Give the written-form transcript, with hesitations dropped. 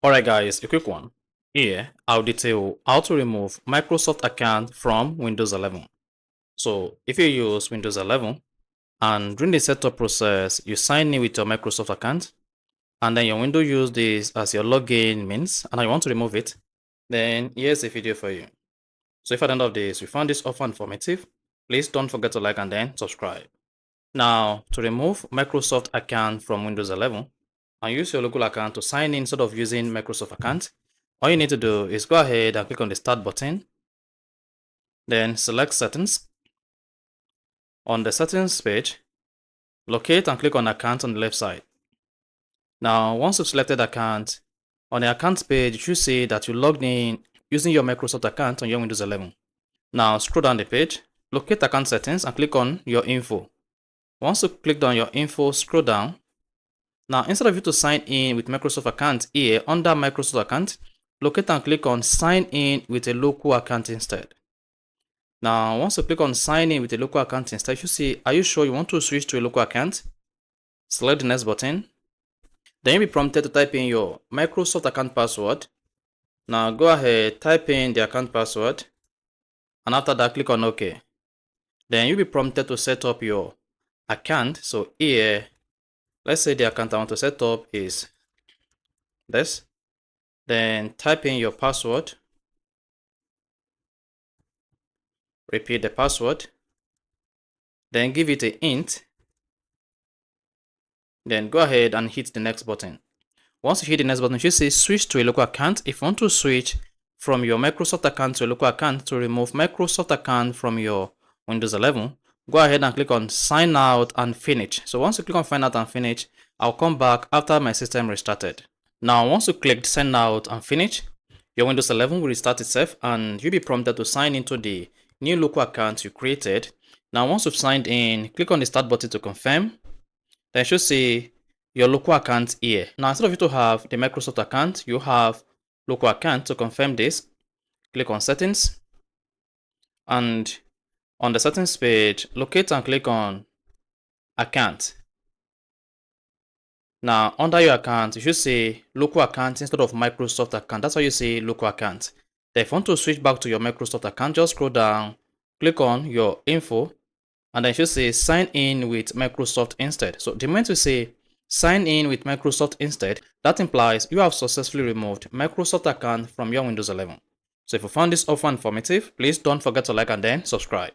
Alright guys, a quick one. Here, I'll detail how to remove Microsoft account from Windows 11. So if you use Windows 11 and during the setup process, you sign in with your Microsoft account and then your window use this as your login means and you want to remove it, then here's a video for you. So if at the end of this you found this offer informative, please don't forget to like and then subscribe. Now, to remove Microsoft account from Windows 11, and use your local account to sign in instead of using Microsoft account, all you need to do is go ahead and click on the Start button. Then select Settings. On the Settings page, locate and click on Account on the left side. Now, once you've selected Account, on the Account page, you should see that you logged in using your Microsoft account on your Windows 11. Now, scroll down the page, locate Account Settings and click on Your Info. Once you clicked on Your Info, scroll down. Now, instead of you to sign in with Microsoft account here under Microsoft account, locate and click on sign in with a local account instead. Now, once you click on sign in with a local account instead, you see, are you sure you want to switch to a local account? Select the next button. Then you'll be prompted to type in your Microsoft account password. Now, go ahead, type in the account password. And after that, click on OK. Then you'll be prompted to set up your account. So here, let's say the account I want to set up is this. Then type in your password. Repeat the password. Then give it a hint. Then go ahead and hit the next button. Once you hit the next button, you should say switch to a local account. If you want to switch from your Microsoft account to a local account to remove Microsoft account from your Windows 11, go ahead and click on sign out and finish. So once you click on sign out and finish, I'll come back after my system restarted. Now, once you click sign out and finish, your Windows 11 will restart itself and you'll be prompted to sign into the new local account you created. Now, once you've signed in, click on the start button to confirm. Then you should see your local account here. Now, instead of you to have the Microsoft account, you have local account. To confirm this, click on settings. And on the settings page, locate and click on account. Now, under your account, you should say local account instead of Microsoft account. That's why you say local account. Then if you want to switch back to your Microsoft account, just scroll down, click on your info, and then you should say sign in with Microsoft instead. So the moment you say sign in with Microsoft instead, that implies you have successfully removed Microsoft account from your Windows 11. So if you found this offer informative, please don't forget to like and then subscribe.